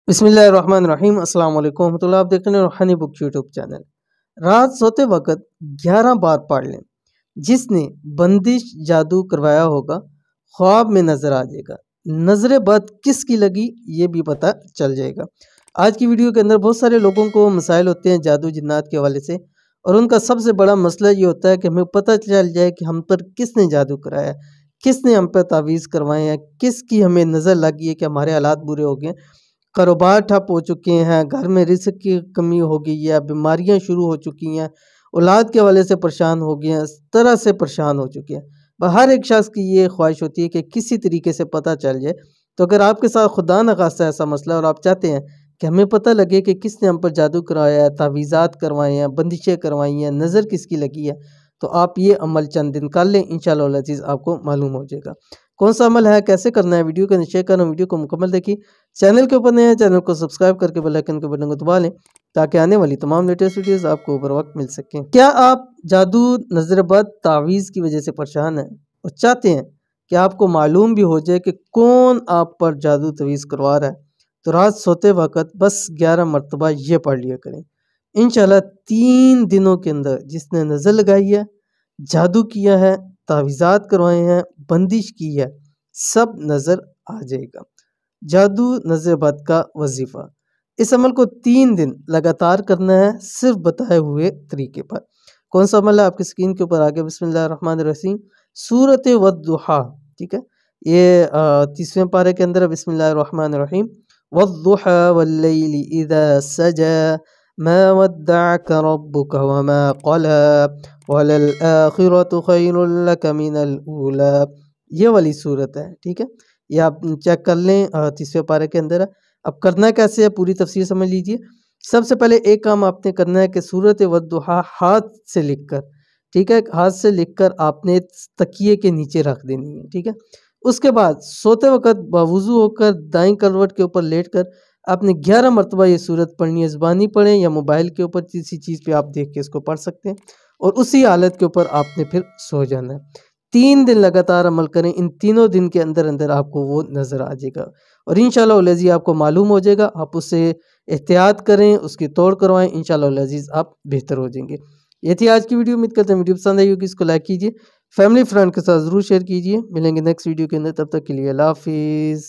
बिस्मिल्लाहिर्रहमानिर्रहीम अस्सलाम वालेकुम रहमतुल्लाह। आप देख रहे हैं रूहानी बुक यूट्यूब चैनल। रात सोते वक्त 11 बार पढ़ लें। जिसने बंदिश जादू करवाया होगा ख्वाब में नजर आ जाएगा। नजर बद किसकी लगी ये भी पता चल जाएगा। आज की वीडियो के अंदर बहुत सारे लोगों को मसाइल होते हैं जादू जिन्नात के हवाले से, और उनका सबसे बड़ा मसला ये होता है कि हमें पता चल जाए कि हम पर किसने जादू कराया, किसने हम पर तावीज़ करवाए हैं, किसकी हमें नज़र लगी है कि हमारे हालात बुरे हो गए, कारोबार ठप हो चुके हैं, घर में रिस्क की कमी हो गई है, बीमारियां शुरू हो चुकी हैं, औलाद के हवाले से परेशान हो गए हैं, इस तरह से परेशान हो चुके हैं। पर हर एक शख्स की ये ख्वाहिश होती है कि किसी तरीके से पता चल जाए। तो अगर आपके साथ खुदा न खास्ता ऐसा मसला और आप चाहते हैं कि हमें पता लगे कि किसने हम पर जादू कराया है, तावीज़ात करवाए हैं, बंदिशें करवाई हैं, नज़र किसकी लगी है, तो आप ये अमल चंद दिन कर लें, इंशाअल्लाह अज़ीज़ आपको मालूम हो जाएगा कौन सा अमल है, कैसे करना है। वीडियो को नीचे करना, वीडियो को मुकम्मल देखिए। चैनल के ऊपर नए हैं, चैनल को सब्सक्राइब करके बेल आइकन के बटन को दबा लें ताकि आने वाली तमाम लेटेस्ट वीडियोस आपको बर वक्त मिल सकें। क्या आप जादू, नजरबद, तावीज़ की वजह से परेशान हैं और चाहते हैं कि आपको मालूम भी हो जाए कि कौन आप पर जादू तवीज़ करवा रहा है, तो रात सोते वक्त बस 11 मरतबा ये पढ़ लिया करें। इंशाल्लाह 3 दिनों के अंदर जिसने नज़र लगाई है, जादू किया है, तावीज़ात करवाए हैं, बंदिश की है, सब नज़र आ जाएगा। जादू नज़रबद का वजीफ़ा। इस अमल को 3 दिन लगातार करना है सिर्फ बताए हुए तरीके पर। कौन सा अमल है आपकी स्क्रीन के ऊपर आ गया। बिस्मिल्लाहिर्रहमानिर्रहीम। सूरत वद्दुहा, ठीक है, ये 30वें पारे के अंदर है। बिस्मिल्लाहिर्रहमानिर्रहीम। वद्दुहा वल्लैलि इज़ा सजा मा वद्दअक रब्बुक वमा क़ला वलल आखिरतु खैरुल लक मिनल ऊला। ये वाली सूरत है, ठीक है, ये आप चेक कर लें, 30वें पारे के अंदर है। अब करना कैसे है पूरी तफसीर समझ लीजिए। सबसे पहले एक काम आपने करना है कि सूरत वद्दुहा हाथ से लिखकर, ठीक है, हाथ से लिखकर आपने तकिए के नीचे रख देनी है, ठीक है। उसके बाद सोते वक्त बावुज़ू होकर दाएं करवट के ऊपर लेट कर आपने 11 मरतबा ये सूरत पढ़नी है। ज़बानी पढ़ें या मोबाइल के ऊपर किसी चीज़ पे आप देख के इसको पढ़ सकते हैं, और उसी हालत के ऊपर आपने फिर सो जाना है। 3 दिन लगातार अमल करें। इन तीनों दिन के अंदर अंदर आपको वो नज़र आ जाएगा और इंशाअल्लाह अज़ीज़ आपको मालूम हो जाएगा। आप उससे एहतियात करें, उसकी तोड़ करवाएं, इंशाअल्लाह अज़ीज़ आप बेहतर हो जाएंगे। ये थी आज की वीडियो। उम्मीद करते हैं वीडियो पसंद आई होगी। इसको लाइक कीजिए, फैमिली फ्रेंड के साथ ज़रूर शेयर कीजिए। मिलेंगे नेक्स्ट वीडियो के अंदर, तब तक के लिए अल्लाह हाफिज़।